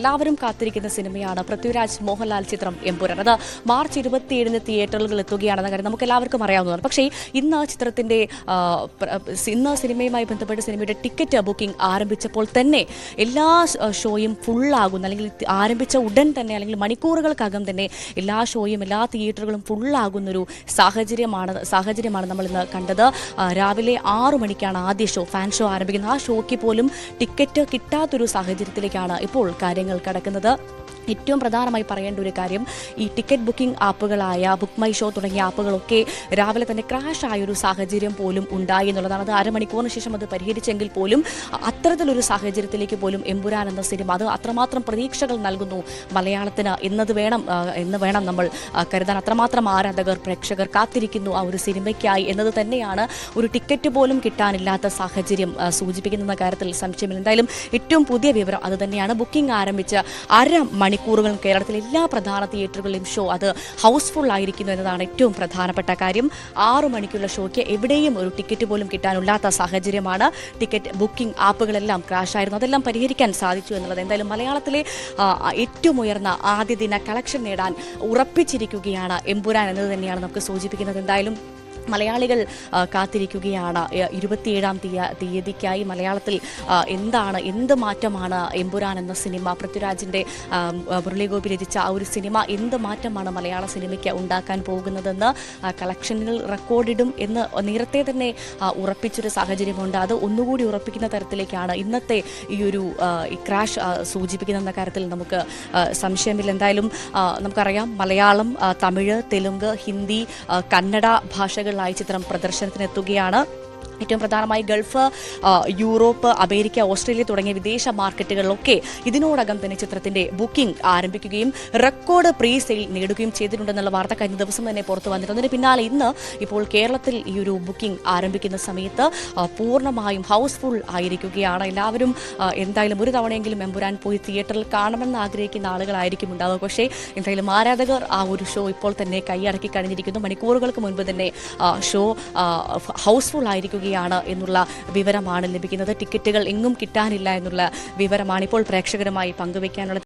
എല്ലാവരും കാത്തിരിക്കുന്ന സിനിമയാണ് പൃഥ്വിരാജ് മോഹൻലാൽ ചിത്രം എമ്പുരാൻ. അത് മാർച്ച് 27-ന് തിയേറ്ററുകളിൽ എത്തുകയാണെന്ന കാര്യം നമുക്ക് എല്ലാവർക്കും അറിയാവുന്നതാണ്. പക്ഷേ ഇന്ന് സിനിമയുമായി ബന്ധപ്പെട്ട് സിനിമയുടെ ടിക്കറ്റ് ബുക്കിംഗ് ആരംഭിച്ചപ്പോൾ തന്നെ എല്ലാ ഷോയും ഫുള്ളാകുന്ന, അല്ലെങ്കിൽ ആരംഭിച്ച ഉടൻ തന്നെ അല്ലെങ്കിൽ മണിക്കൂറുകൾക്കകം തന്നെ എല്ലാ ഷോയും എല്ലാ തിയേറ്ററുകളും ഫുള്ളാകുന്നൊരു സാഹചര്യമാണ് നമ്മൾ ഇന്ന് കണ്ടത്. രാവിലെ 6 മണിക്കാണ് ആദ്യ ഷോ, ഫാൻ ഷോ ആരംഭിക്കുന്നത്. ആ ഷോയ്ക്ക് പോലും ടിക്കറ്റ് കിട്ടാത്തൊരു സാഹചര്യത്തിലേക്കാണ് ഇപ്പോൾ കാര്യങ്ങൾ കടക്കുന്നത്. ഏറ്റവും പ്രധാനമായി പറയേണ്ട ഒരു കാര്യം, ഈ ടിക്കറ്റ് ബുക്കിംഗ് ആപ്പുകളായ ബുക്ക് മൈ ഷോ തുടങ്ങിയ ആപ്പുകളൊക്കെ രാവിലെ തന്നെ ക്രാഷ് ആയൊരു സാഹചര്യം പോലും ഉണ്ടായി എന്നുള്ളതാണ്. അത് അരമണിക്കൂറിന് ശേഷം അത് പരിഹരിച്ചെങ്കിൽ പോലും അത്തരത്തിലൊരു സാഹചര്യത്തിലേക്ക് പോലും എമ്പുരാൻ എന്ന സിനിമ അത് അത്രമാത്രം പ്രതീക്ഷകൾ നൽകുന്നു മലയാളത്തിന് എന്ന് വേണം നമ്മൾ കരുതാൻ. അത്രമാത്രം ആരാധകർ, പ്രേക്ഷകർ കാത്തിരിക്കുന്നു ആ ഒരു സിനിമയ്ക്കായി എന്നത് തന്നെയാണ് ഒരു ടിക്കറ്റ് പോലും കിട്ടാനില്ലാത്ത സാഹചര്യം സൂചിപ്പിക്കുന്ന കാര്യത്തിൽ സംശയമില്ല. എന്തായാലും ഏറ്റവും പുതിയ വിവരം അത് തന്നെയാണ്. ബുക്കിംഗ് ആരംഭിച്ച് മണിക്കൂറുകളും കേരളത്തിലെ എല്ലാ പ്രധാന തിയേറ്ററുകളിലും ഷോ അത് ഹൗസ്ഫുൾ ആയിരിക്കുന്നു എന്നതാണ് ഏറ്റവും പ്രധാനപ്പെട്ട കാര്യം. 6 മണിക്കുള്ള ഷോയ്ക്ക് എവിടെയും ഒരു ടിക്കറ്റ് പോലും കിട്ടാനില്ലാത്ത സാഹചര്യമാണ്. ടിക്കറ്റ് ബുക്കിംഗ് ആപ്പുകളെല്ലാം ക്രാഷ് ആയിരുന്നു. അതെല്ലാം പരിഹരിക്കാൻ സാധിച്ചു എന്നുള്ളത് എന്തായാലും മലയാളത്തിലെ ഏറ്റവും ഉയർന്ന ആദ്യ ദിന കളക്ഷൻ നേടാൻ ഉറപ്പിച്ചിരിക്കുകയാണ് എമ്പുരാൻ എന്നത് തന്നെയാണ് നമുക്ക് സൂചിപ്പിക്കുന്നത്. എന്തായാലും മലയാളികൾ കാത്തിരിക്കുകയാണ് 27-ാം തീയതിക്കായി. മലയാളത്തിൽ എന്ത് മാറ്റമാണ് എമ്പുരാൻ എന്ന സിനിമ, പൃഥ്വിരാജിൻ്റെ മുരളീഗോപി രചിച്ച ആ ഒരു സിനിമ എന്ത് മാറ്റമാണ് മലയാള സിനിമയ്ക്ക് ഉണ്ടാക്കാൻ പോകുന്നതെന്ന്, കളക്ഷനുകൾ റെക്കോർഡിടും എന്ന് നേരത്തെ തന്നെ ഉറപ്പിച്ചൊരു സാഹചര്യമുണ്ട്. അത് ഒന്നുകൂടി ഉറപ്പിക്കുന്ന തരത്തിലേക്കാണ് ഇന്നത്തെ ഈ ഒരു ക്രാഷ് സൂചിപ്പിക്കുന്ന കാര്യത്തിൽ നമുക്ക് സംശയമില്ല. എന്തായാലും നമുക്കറിയാം, മലയാളം, തമിഴ്, തെലുങ്ക്, ഹിന്ദി, കന്നഡ ഭാഷകളിലായി ചിത്രം പ്രദർശനത്തിനെത്തുകയാണ്. ഏറ്റവും പ്രധാനമായി ഗൾഫ്, യൂറോപ്പ്, അമേരിക്ക, ഓസ്ട്രേലിയ തുടങ്ങിയ വിദേശ മാർക്കറ്റുകളിലൊക്കെ ഇതിനോടകം തന്നെ ചിത്രത്തിന്റെ ബുക്കിംഗ് ആരംഭിക്കുകയും റെക്കോർഡ് പ്രീ സെയിൽ നേടുകയും ചെയ്തിട്ടുണ്ടെന്നുള്ള വാർത്ത കഴിഞ്ഞ ദിവസം തന്നെ പുറത്തു വന്നിട്ടുണ്ട്. അതിന് പിന്നാലെ ഇന്ന് ഇപ്പോൾ കേരളത്തിൽ ഈ ഒരു ബുക്കിംഗ് ആരംഭിക്കുന്ന സമയത്ത് പൂർണ്ണമായും ഹൗസ്ഫുൾ ആയിരിക്കുകയാണ്. എല്ലാവരും എന്തായാലും ഒരു തവണയെങ്കിലും എമ്പുരാൻ പോയി തിയേറ്ററിൽ കാണണമെന്ന് ആഗ്രഹിക്കുന്ന ആളുകളായിരിക്കും ഉണ്ടാവുക. പക്ഷേ എന്തായാലും ആരാധകർ ആ ഒരു ഷോ ഇപ്പോൾ തന്നെ കൈയടക്കി കഴിഞ്ഞിരിക്കുന്നു. മണിക്കൂറുകൾക്ക് മുൻപ് തന്നെ ഷോ ഹൗസ്ഫുൾ ആയിരിക്കുകയാണ് എന്നുള്ള വിവരമാണ് ലഭിക്കുന്നത്. ടിക്കറ്റുകൾ എങ്ങും കിട്ടാനില്ല എന്നുള്ള വിവരമാണ് ഇപ്പോൾ പ്രേക്ഷകരുമായി പങ്കുവയ്ക്കാനുള്ളത്.